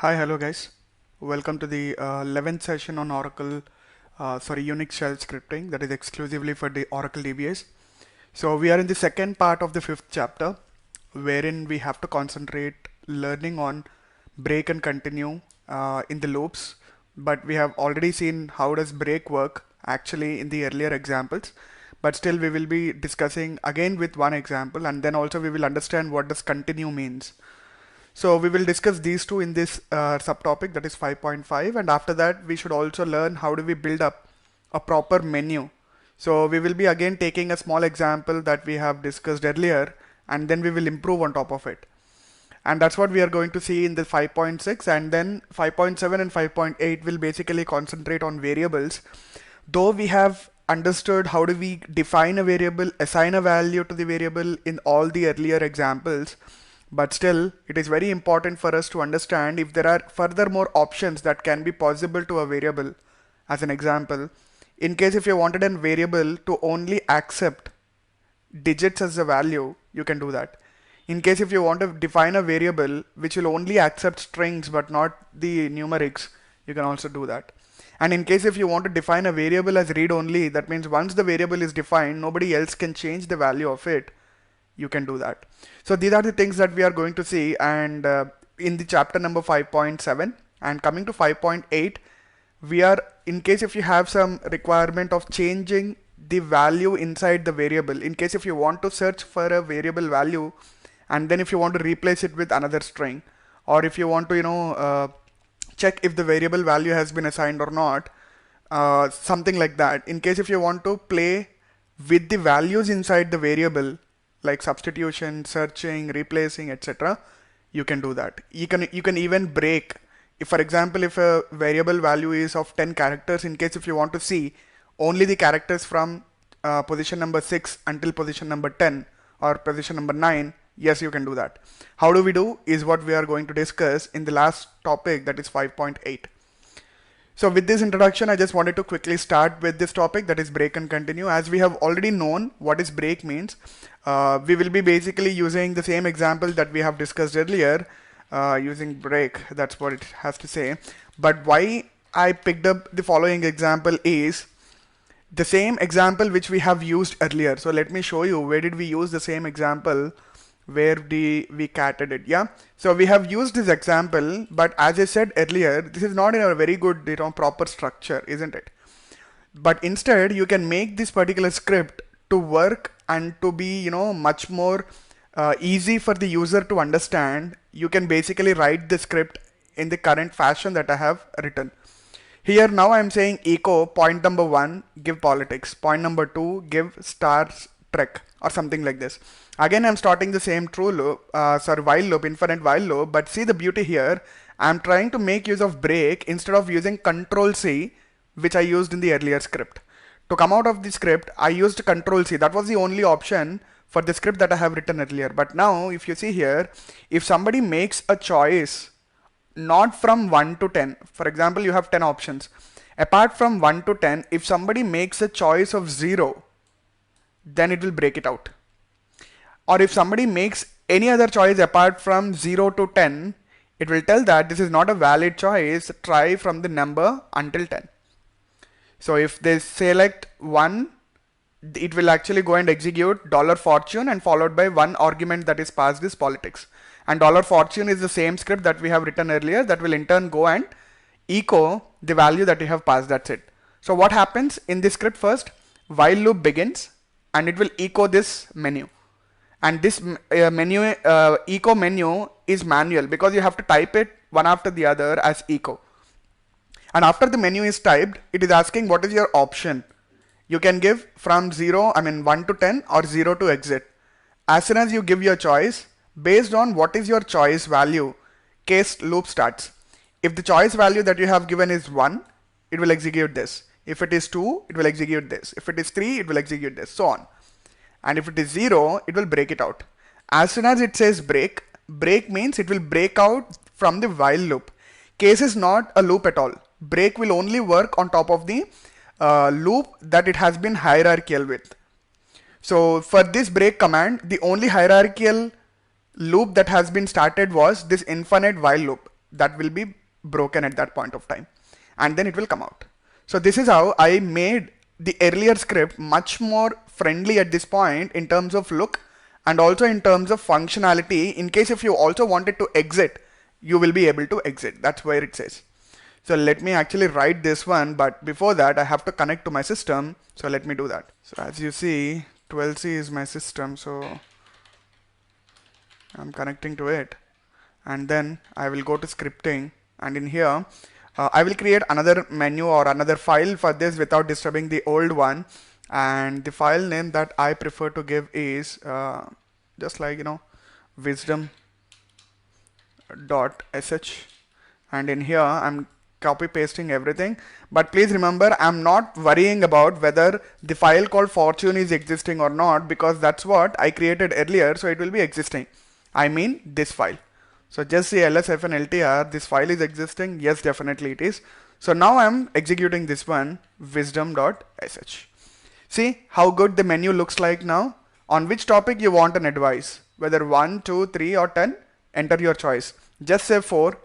Hi, hello guys. Welcome to the 11th session on Unix shell scripting that is exclusively for the Oracle DBAs. So we are in the second part of the fifth chapter, wherein we have to concentrate learning on break and continue in the loops. But we have already seen how does break work actually in the earlier examples. But still we will be discussing again with one example, and then also we will understand what does continue means. So we will discuss these two in this subtopic, that is 5.5, and after that we should also learn how do we build up a proper menu. So we will be again taking a small example that we have discussed earlier, and then we will improve on top of it. And that's what we are going to see in the 5.6, and then 5.7 and 5.8 will basically concentrate on variables. Though we have understood how do we define a variable, assign a value to the variable in all the earlier examples, but still it is very important for us to understand if there are furthermore options that can be possible to a variable. As an example, in case if you wanted a variable to only accept digits as a value, you can do that. In case if you want to define a variable which will only accept strings but not the numerics, you can also do that. And in case if you want to define a variable as read only, that means once the variable is defined, nobody else can change the value of it, you can do that. So these are the things that we are going to see, and in the chapter number 5.7, and coming to 5.8, we are, in case if you have some requirement of changing the value inside the variable, in case if you want to search for a variable value and then if you want to replace it with another string, or if you want to check if the variable value has been assigned or not, something like that. In case if you want to play with the values inside the variable, like substitution, searching, replacing, etc., you can do that. You can even break. If for example, if a variable value is of 10 characters, in case if you want to see only the characters from position number 6 until position number 10 or position number 9, yes, you can do that. How do we do is what we are going to discuss in the last topic, that is 5.8. So with this introduction, I just wanted to quickly start with this topic, that is break and continue. As we have already known what is break means, we will be basically using the same example that we have discussed earlier, using break, that's what it has to say. But why I picked up the following example is the same example which we have used earlier. So let me show you where did we use the same example, where we catted it. Yeah, so we have used this example, but as I said earlier, this is not in a very good proper structure, isn't it? But instead you can make this particular script to work and to be much more easy for the user to understand. You can basically write the script in the current fashion that I have written here. Now I am saying echo point number 1 give politics, point number 2 give stars trek, or something like this. Again I'm starting the same true loop, while loop, infinite while loop, but see the beauty here, I'm trying to make use of break instead of using Control C, which I used in the earlier script. To come out of the script, I used Control C. That was the only option for the script that I have written earlier. But now if you see here, if somebody makes a choice not from 1 to 10, for example you have 10 options, apart from 1 to 10, if somebody makes a choice of 0, then it will break it out. Or if somebody makes any other choice apart from 0 to 10, it will tell that this is not a valid choice, try from the number until 10. So if they select 1, it will actually go and execute $fortune and followed by one argument that is passed is politics. And $fortune is the same script that we have written earlier, that will in turn go and echo the value that you have passed, that's it. So what happens in this script? First, while loop begins and it will echo this menu. And this echo menu is manual because you have to type it one after the other as echo. And after the menu is typed, it is asking what is your option. You can give from 1 to 10 or 0 to exit. As soon as you give your choice, based on what is your choice value, case loop starts. If the choice value that you have given is 1, it will execute this. If it is 2, it will execute this. If it is 3, it will execute this, so on. And if it is 0, it will break it out. As soon as it says break, break means it will break out from the while loop. Case is not a loop at all. Break will only work on top of the loop that it has been hierarchical with. So for this break command, the only hierarchical loop that has been started was this infinite while loop. that will be broken at that point of time, and then it will come out. So this is how I made the earlier script much more friendly at this point in terms of look and also in terms of functionality. In case if you also wanted to exit, you will be able to exit. That's where it says. So let me actually write this one, but before that I have to connect to my system. So let me do that. So as you see, 12C is my system, so I'm connecting to it, and then I will go to scripting, and in here I will create another menu or another file for this without disturbing the old one, and the file name that I prefer to give is just like wisdom.sh, and in here I'm copy pasting everything. But please remember, I'm not worrying about whether the file called fortune is existing or not, because that's what I created earlier, so it will be existing. I mean this file. So just say lsfnltr, this file is existing. Yes, definitely it is. So now I'm executing this one, wisdom.sh. See how good the menu looks like now. On which topic you want an advice, whether 1, 2, 3 or 10, enter your choice. Just say 4.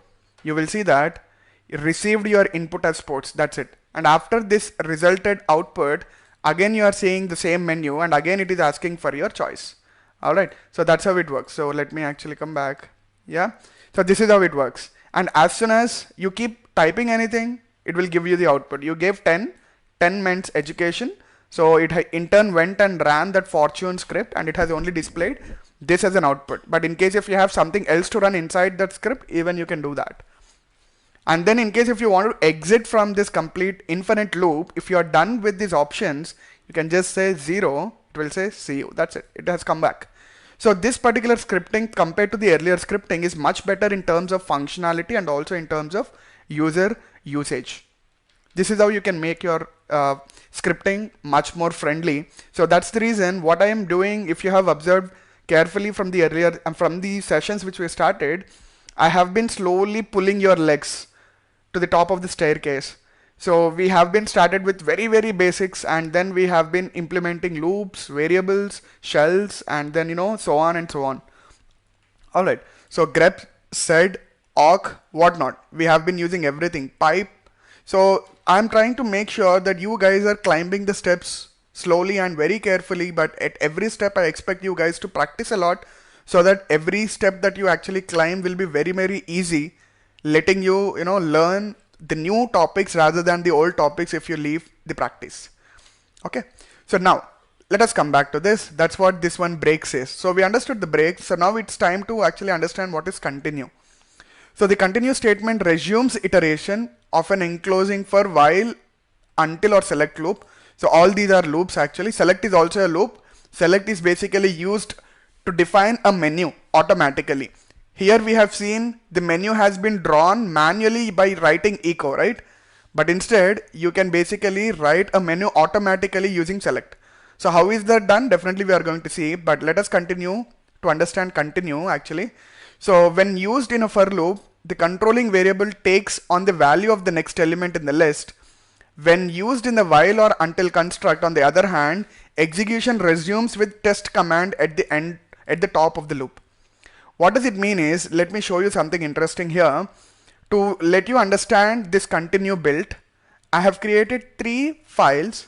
You will see that you received your input as sports. That's it. And after this resulted output, again you are seeing the same menu, and again it is asking for your choice. Alright, so that's how it works. So let me actually come back. Yeah, so this is how it works. And as soon as you keep typing anything, it will give you the output. You gave 10 meant education, so it in turn went and ran that fortune script, and it has only displayed this as an output. But in case if you have something else to run inside that script, even you can do that. And then in case if you want to exit from this complete infinite loop, if you are done with these options, you can just say 0, it will say see you. That's it, it has come back. So this particular scripting compared to the earlier scripting is much better in terms of functionality and also in terms of user usage. This is how you can make your scripting much more friendly. So that's the reason what I am doing. If you have observed carefully from the earlier and from the sessions which we started, I have been slowly pulling your legs to the top of the staircase. So we have been started with very basics, and then we have been implementing loops, variables, shells, and then so on and so on. Alright, so grep, sed, awk, whatnot. We have been using everything, pipe. So I'm trying to make sure that you guys are climbing the steps slowly and very carefully, but at every step I expect you guys to practice a lot, so that every step that you actually climb will be very easy, letting you learn the new topics rather than the old topics if you leave the practice. Okay, so now let us come back to this. That's what this one break says. So we understood the break. So now it's time to actually understand what is continue. So the continue statement resumes iteration of an enclosing for while, until or select loop. So all these are loops actually. Select is also a loop. Select is basically used to define a menu automatically. Here we have seen the menu has been drawn manually by writing echo, right? But instead you can basically write a menu automatically using select. So how is that done? Definitely we are going to see, but let us continue to understand continue actually. So when used in a for loop, the controlling variable takes on the value of the next element in the list. When used in the while or until construct, on the other hand, execution resumes with test command at the end, at the top of the loop. What does it mean is, let me show you something interesting here. To let you understand this continue build, I have created 3 files,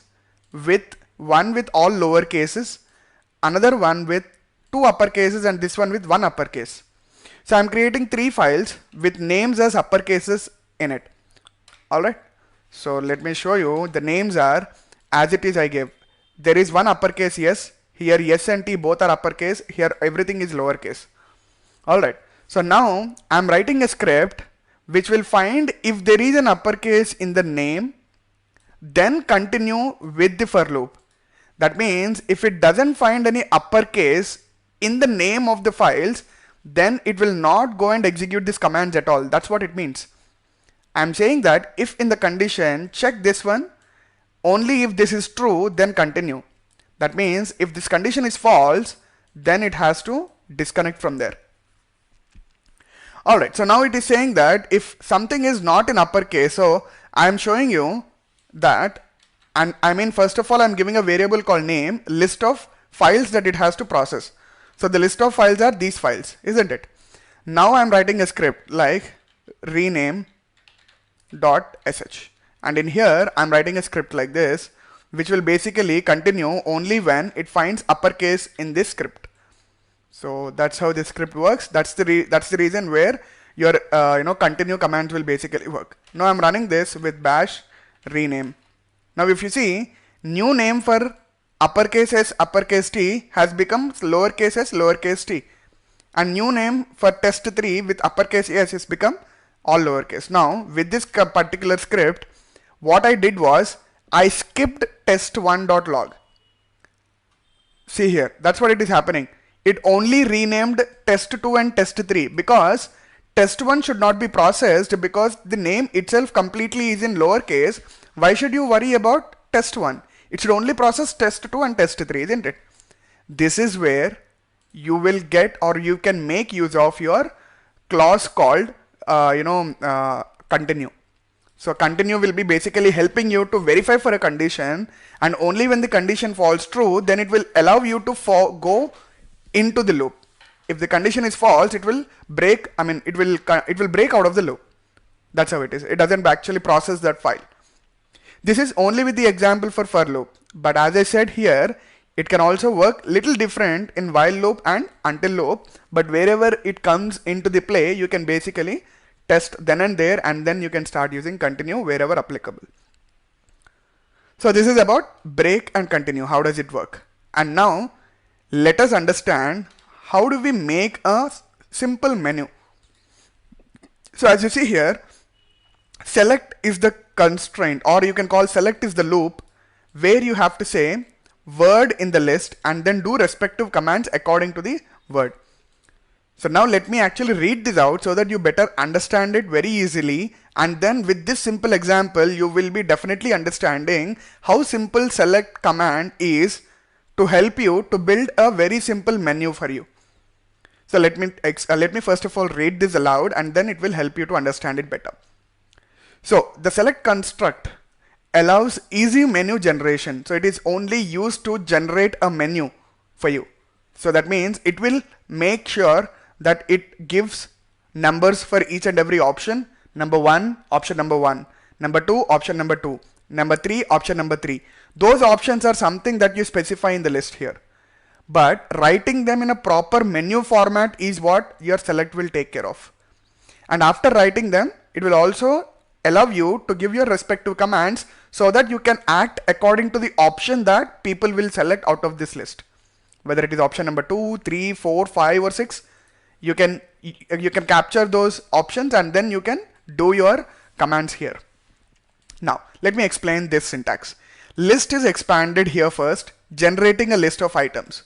with one with all lower cases, another one with 2 uppercases, and this one with 1 uppercase. So I'm creating 3 files with names as uppercases in it. Alright, so let me show you. The names are as it is I gave. There is 1 uppercase yes, here yes and t both are uppercase, here everything is lowercase. Alright, so now I'm writing a script which will find if there is an uppercase in the name, then continue with the for loop. That means if it doesn't find any uppercase in the name of the files, then it will not go and execute these commands at all. That's what it means. I'm saying that if in the condition, check this one, only if this is true, then continue. That means if this condition is false, then it has to disconnect from there. Alright, so now it is saying that if something is not in uppercase, so I am showing you that, and I mean first of all I'm giving a variable called name, list of files that it has to process. So the list of files are these files, isn't it? Now I'm writing a script like rename dot sh, and in here I'm writing a script like this, which will basically continue only when it finds uppercase in this script. So that's how this script works. That's the reason where your continue commands will basically work. Now I'm running this with bash rename. Now if you see, new name for uppercase S uppercase T has become lowercase s lowercase t, and new name for test3 with uppercase S has become all lowercase. Now with this particular script, what I did was I skipped test1.log. See here, that's what it is happening. It only renamed test2 and test3 because test1 should not be processed because the name itself completely is in lowercase. Why should you worry about test1? It should only process test2 and test3, isn't it? This is where you will get, or you can make use of your clause called continue. So continue will be basically helping you to verify for a condition, and only when the condition falls true, then it will allow you to go into the loop. If the condition is false, it will break, it will break out of the loop. That's how it is. It doesn't actually process that file. This is only with the example for loop, but as I said here, it can also work little different in while loop and until loop, but wherever it comes into the play, you can basically test then and there, and then you can start using continue wherever applicable. So this is about break and continue. How does it work? And now let us understand how do we make a simple menu. So as you see here, select is the constraint, or you can call select is the loop where you have to say word in the list and then do respective commands according to the word. So now let me actually read this out so that you better understand it very easily, and then with this simple example you will be definitely understanding how simple select command is to help you to build a very simple menu for you. So let me first of all read this aloud, and then it will help you to understand it better. So the select construct allows easy menu generation. So it is only used to generate a menu for you. So that means it will make sure that it gives numbers for each and every option. Number 1, option number 1. Number 2, option number 2. Number 3, option number 3. Those options are something that you specify in the list here. But writing them in a proper menu format is what your select will take care of. And after writing them, it will also allow you to give your respective commands so that you can act according to the option that people will select out of this list. Whether it is option number 2, 3, 4, 5 or 6, you can capture those options and then you can do your commands here. Now let me explain this syntax. List is expanded here first, generating a list of items.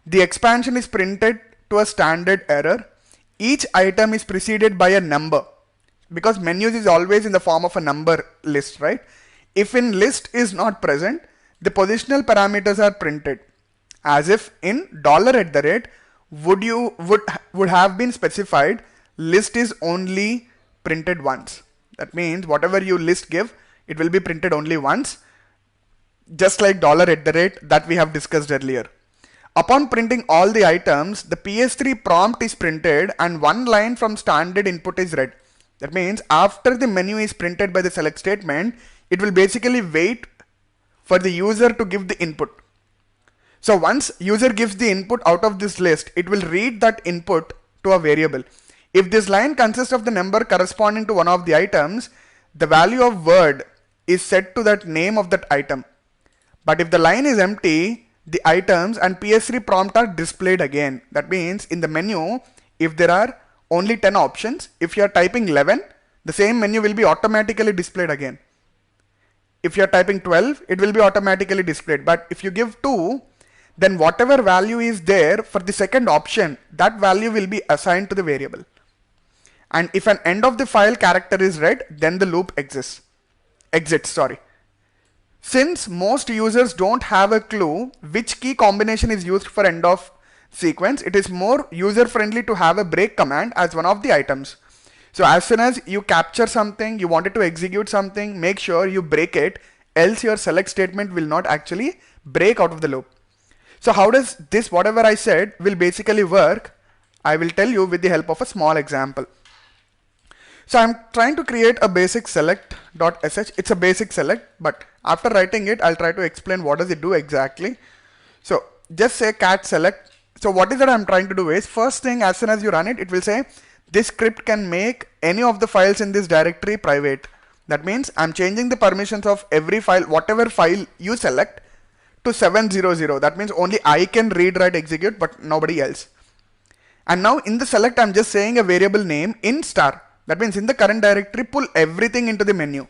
The expansion is printed to a standard error. Each item is preceded by a number, because menus is always in the form of a number list, right? If in list is not present, the positional parameters are printed as if in $@ would have been specified. List is only printed once. That means whatever you list give, it will be printed only once, just like $@ that we have discussed earlier. Upon printing all the items, the PS3 prompt is printed and one line from standard input is read. That means after the menu is printed by the select statement, it will basically wait for the user to give the input. So once user gives the input out of this list, it will read that input to a variable. If this line consists of the number corresponding to one of the items, the value of word is set to that name of that item. But if the line is empty, the items and PS3 prompt are displayed again. That means in the menu, if there are only 10 options, if you are typing 11, the same menu will be automatically displayed again. If you are typing 12, it will be automatically displayed. But if you give 2, then whatever value is there for the second option, that value will be assigned to the variable. And if an end of the file character is read, then the loop exits. Since most users don't have a clue which key combination is used for end of sequence, it is more user friendly to have a break command as one of the items. So as soon as you capture something, you wanted to execute something, make sure you break it, else your select statement will not actually break out of the loop. So how does this, whatever I said, will basically work? I will tell you with the help of a small example. So I'm trying to create a basic select.sh. It's a basic select, but after writing it, I'll try to explain what does it do exactly. So just say cat select. So what is that I'm trying to do is, first thing, as soon as you run it, it will say this script can make any of the files in this directory private. That means I'm changing the permissions of every file, whatever file you select, to 700. That means only I can read, write, execute, but nobody else. And now in the select, I'm just saying a variable name in star. That means in the current directory, pull everything into the menu.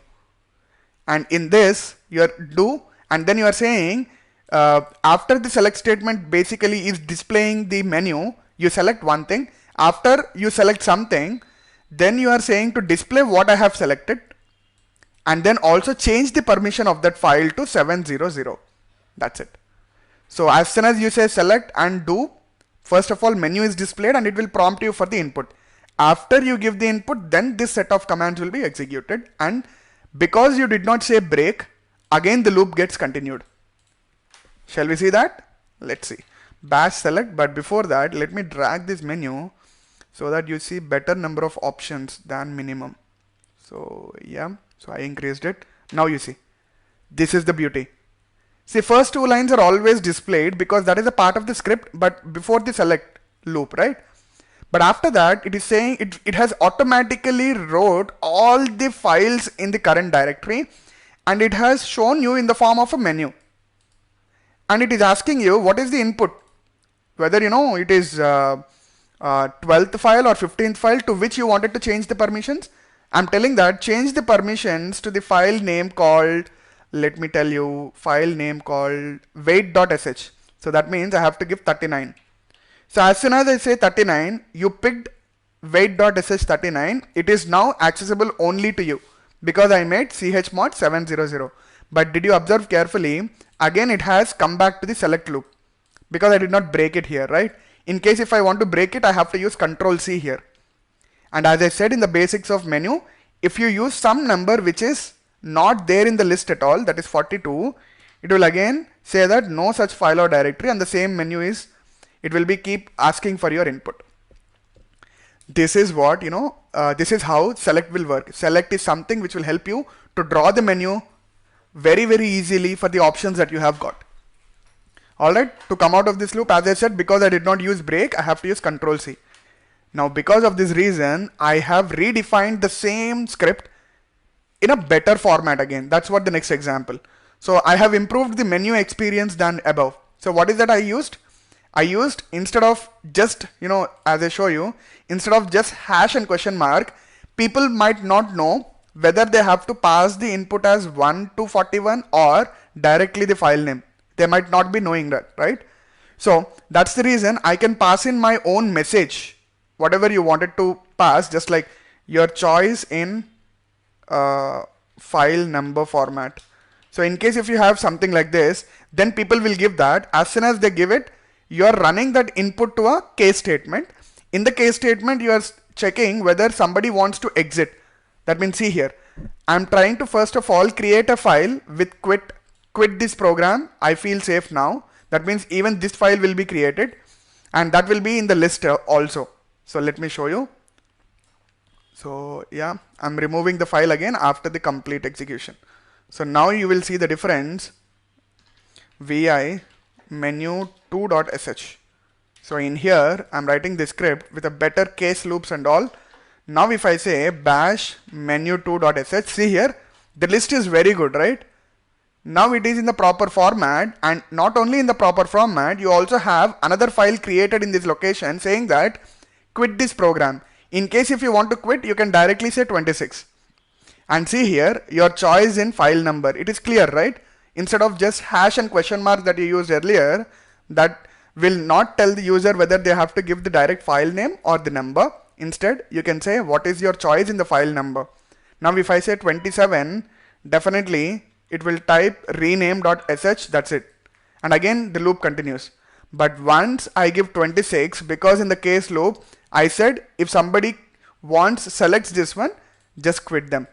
And in this, you are do, and then you are saying, after the select statement basically is displaying the menu, you select one thing. After you select something, then you are saying to display what I have selected, and then also change the permission of that file to 700. That's it. So as soon as you say select and do, first of all, menu is displayed and it will prompt you for the input. After you give the input, then this set of commands will be executed, and because you did not say break, again the loop gets continued. Shall we see that? Let's see. Bash select, but before that, let me drag this menu so that you see better number of options than minimum. So yeah, so I increased it. Now you see, this is the beauty. See, first two lines are always displayed because that is a part of the script, but before the select loop, right? But after that, it is saying it has automatically wrote all the files in the current directory, and it has shown you in the form of a menu. And it is asking you what is the input, whether it is 12th file or 15th file to which you wanted to change the permissions. I'm telling that change the permissions to the file name called, let me tell you, file name called wait.sh. So that means I have to give 39. So as soon as I say 39, you picked wait.sh 39. It is now accessible only to you because I made chmod 700. But did you observe carefully? Again, it has come back to the select loop because I did not break it here, right? In case if I want to break it, I have to use Control C here. And as I said in the basics of menu, if you use some number which is not there in the list at all, that is 42, it will again say that no such file or directory, and the same menu is, it will be keep asking for your input. This is what, this is how select will work. Select is something which will help you to draw the menu very, very easily for the options that you have got. Alright, to come out of this loop, as I said, because I did not use break, I have to use Control C. Now, because of this reason, I have redefined the same script in a better format again. That's what the next example. So I have improved the menu experience than above. So what is that I used? I used, instead of just, as I show you, instead of just hash and question mark, people might not know whether they have to pass the input as 1 to 41 or directly the file name. They might not be knowing that, right? So that's the reason I can pass in my own message, whatever you wanted to pass, just like your choice in file number format. So in case if you have something like this, then people will give that. As soon as they give it, you are running that input to a case statement. In the case statement, you are checking whether somebody wants to exit. That means, see here, I'm trying to first of all create a file with quit this program. I feel safe now. That means even this file will be created, and that will be in the list also. So let me show you. So yeah, I'm removing the file again after the complete execution. So now you will see the difference. vi menu2.sh. So in here, I'm writing this script with a better case loops and all. Now if I say bash menu2.sh, see here, the list is very good, right? Now it is in the proper format, and not only in the proper format, you also have another file created in this location saying that quit this program. In case if you want to quit, you can directly say 26. And see here, your choice in file number. It is clear, right? Instead of just hash and question mark that you used earlier, that will not tell the user whether they have to give the direct file name or the number. Instead, you can say what is your choice in the file number. Now if I say 27, definitely it will type rename.sh, that's it. And again the loop continues. But once I give 26, because in the case loop, I said if somebody selects this one, just quit them.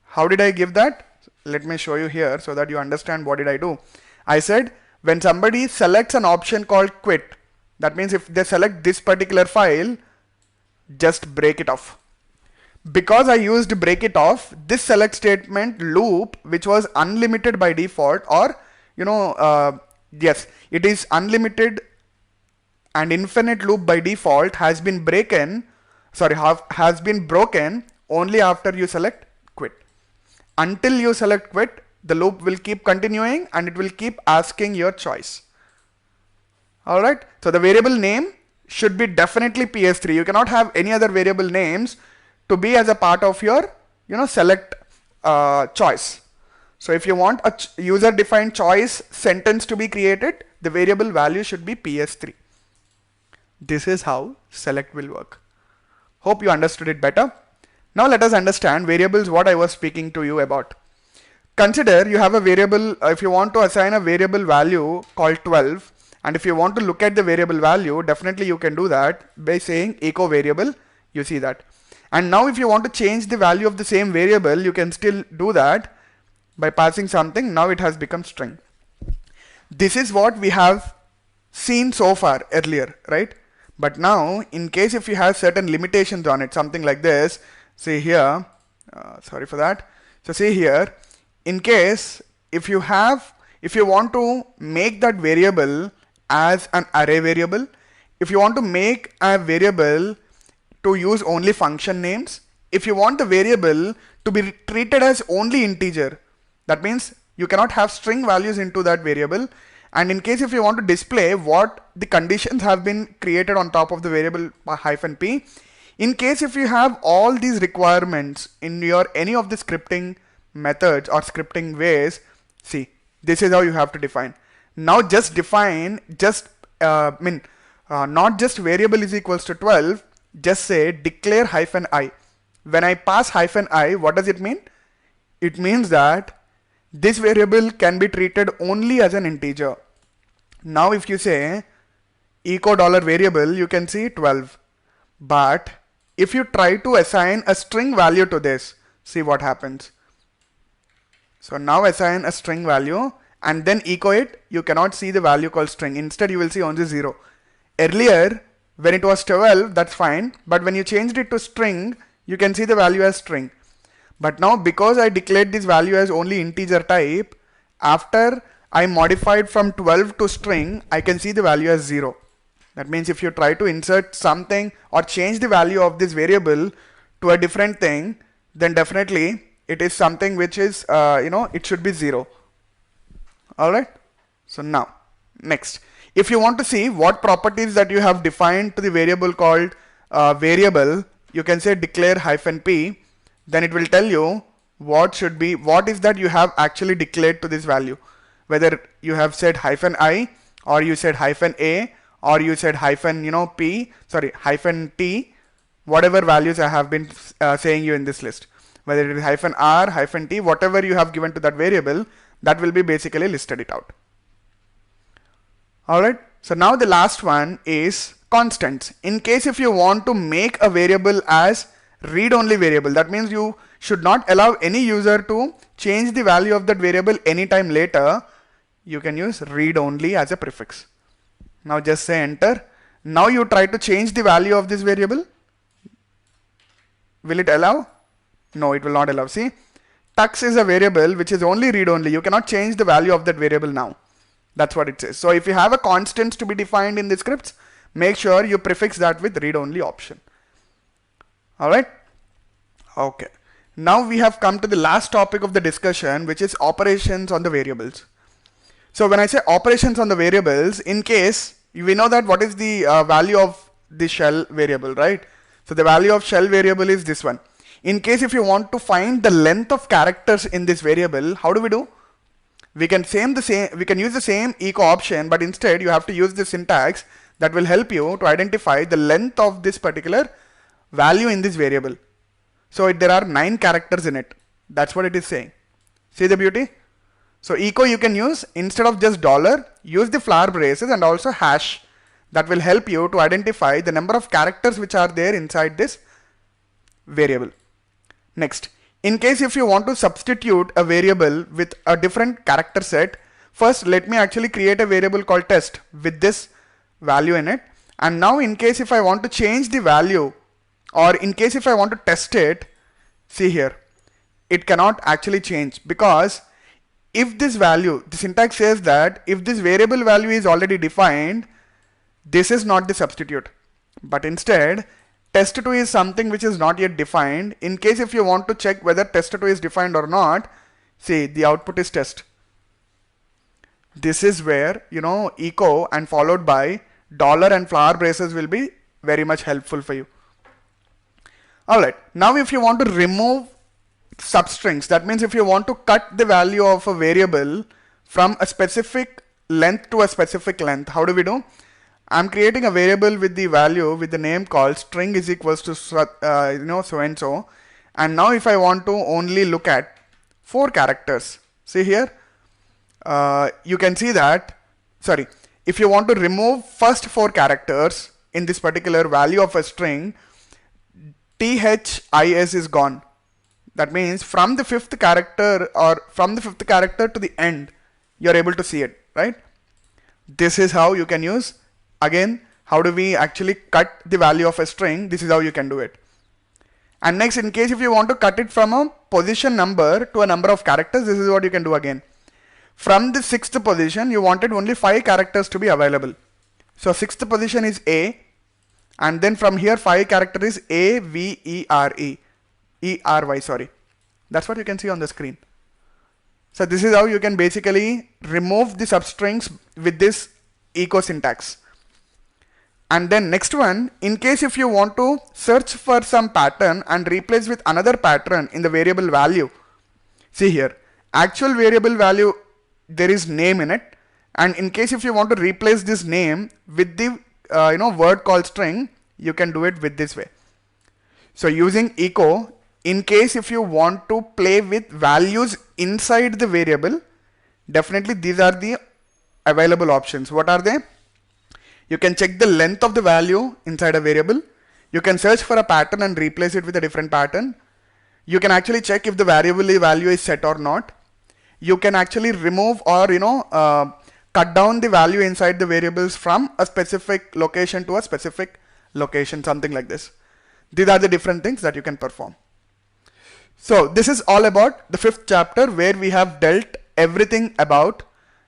How did I give that? Let me show you here so that you understand what did I do. I said when somebody selects an option called quit, that means if they select this particular file, just break it off. Because I used break it off, this select statement loop, which was unlimited by default, or yes, it is unlimited and infinite loop by default, has been has been broken only after you select quit. Until you select quit, the loop will keep continuing and it will keep asking your choice. Alright, so the variable name should be definitely PS3. You cannot have any other variable names to be as a part of your select choice. So if you want a user defined choice sentence to be created, the variable value should be PS3. This is how select will work. Hope you understood it better. Now let us understand variables, what I was speaking to you about. Consider you have a variable, if you want to assign a variable value called 12, and if you want to look at the variable value, definitely you can do that by saying echo variable. You see that. And now if you want to change the value of the same variable, you can still do that by passing something. Now it has become string. This is what we have seen so far earlier, right? But now in case if you have certain limitations on it, something like this, say here, sorry for that. So say here, in case if you want to make that variable as an array variable, if you want to make a variable to use only function names, if you want the variable to be treated as only integer, that means you cannot have string values into that variable. And in case if you want to display what the conditions have been created on top of the variable -p, in case if you have all these requirements in your any of the scripting methods or scripting ways, see, this is how you have to define. Now just define not just variable is equals to 12, just say declare -i. When I pass -i, what does it mean? It means that this variable can be treated only as an integer. Now if you say echo $variable, you can see 12. But if you try to assign a string value to this, see what happens. So now assign a string value and then echo it, you cannot see the value called string. Instead you will see only 0. Earlier when it was 12, that's fine, but when you changed it to string, you can see the value as string. But now because I declared this value as only integer type, after I modified from 12 to string, I can see the value as 0. That means if you try to insert something or change the value of this variable to a different thing, then definitely it is something which is, it should be 0. Alright. So now, next. If you want to see what properties that you have defined to the variable called variable, you can say declare -p. Then it will tell you what is that you have actually declared to this value. Whether you have said -i or you said -a or you said -t, whatever values I have been saying you in this list. Whether it is -r, -t, whatever you have given to that variable, that will be basically listed it out. Alright, so now the last one is constants. In case if you want to make a variable as read-only variable, that means you should not allow any user to change the value of that variable anytime later, you can use read-only as a prefix. Now just say enter. Now you try to change the value of this variable. Will it allow? No, it will not allow. See, tux is a variable which is only read-only. You cannot change the value of that variable now. That's what it says. So if you have a constant to be defined in the scripts, make sure you prefix that with read-only option. Alright? Okay. Now we have come to the last topic of the discussion, which is operations on the variables. So when I say operations on the variables, in case we know that what is the value of the shell variable, right? So the value of shell variable is this one. In case if you want to find the length of characters in this variable, how do we do? We can use the same echo option, but instead you have to use the syntax that will help you to identify the length of this particular value in this variable. So there are 9 characters in it. That's what it is saying. See the beauty? So echo you can use, instead of just $, use the flower braces and also hash. That will help you to identify the number of characters which are there inside this variable. Next, in case if you want to substitute a variable with a different character set, first let me actually create a variable called test with this value in it. And now in case if I want to change the value, or in case if I want to test it, See here, it cannot actually change, because if this value, the syntax says that if this variable value is already defined, this is not the substitute. But instead, test2 is something which is not yet defined. In case if you want to check whether test2 is defined or not, see, the output is test. This is where, echo and followed by dollar and flower braces will be very much helpful for you. Alright, now if you want to remove substrings, that means if you want to cut the value of a variable from a specific length to a specific length, how do we do? I'm creating a variable with the value with the name called string is equals to so and so, and now if I want to only look at 4 characters, see here, you can see that, if you want to remove first 4 characters in this particular value of a string, THIS is gone. That means from the 5th character or from the 5th character to the end, you're able to see it, right? This is how you can use. Again, how do we actually cut the value of a string? This is how you can do it. And next, in case if you want to cut it from a position number to a number of characters, this is what you can do again. From the 6th position, you wanted only 5 characters to be available. So 6th position is A, and then from here 5 character is A, V, E, R, E. E-R-Y, sorry. That's what you can see on the screen. So this is how you can basically remove the substrings with this echo syntax. And then next one, in case if you want to search for some pattern and replace with another pattern in the variable value, see here, actual variable value, there is name in it, and in case if you want to replace this name with the word called string, you can do it with this way. So using echo, in case if you want to play with values inside the variable, definitely these are the available options. What are they? You can check the length of the value inside a variable. You can search for a pattern and replace it with a different pattern. You can actually check if the variable value is set or not. You can actually remove or cut down the value inside the variables from a specific location to a specific location, something like this. These are the different things that you can perform. So this is all about the 5th chapter, where we have dealt everything about,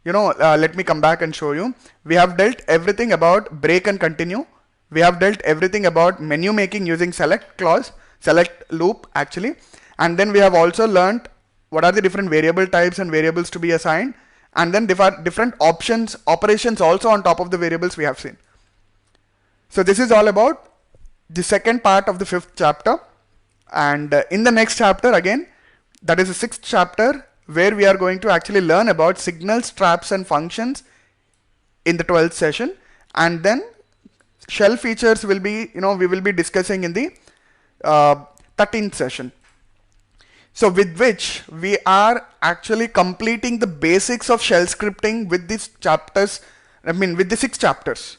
let me come back and show you. We have dealt everything about break and continue. We have dealt everything about menu making using select clause, select loop actually. And then we have also learned what are the different variable types and variables to be assigned. And then different options, operations also on top of the variables we have seen. So this is all about the second part of the 5th chapter. And in the next chapter again, that is the 6th chapter, where we are going to actually learn about signals, traps and functions in the 12th session. And then shell features will be, we will be discussing in the 13th session. So with which we are actually completing the basics of shell scripting with these chapters, with the 6 chapters.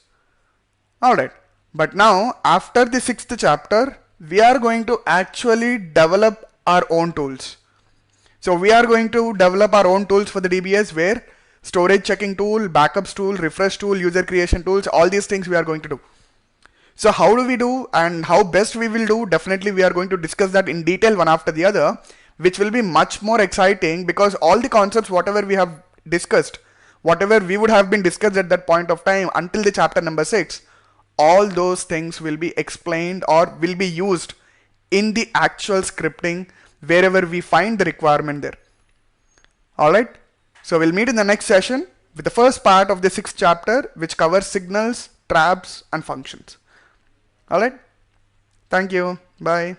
Alright, but now after the 6th chapter, we are going to actually develop our own tools. So we are going to develop our own tools for the DBS, where storage checking tool, backups tool, refresh tool, user creation tools, all these things we are going to do. So how do we do and how best we will do? Definitely we are going to discuss that in detail one after the other, which will be much more exciting, because all the concepts whatever we have discussed, whatever we would have been discussed at that point of time until the chapter number 6, all those things will be explained or will be used in the actual scripting wherever we find the requirement there. Alright, so we'll meet in the next session with the first part of the 6th chapter, which covers signals, traps and functions. Alright, thank you, bye.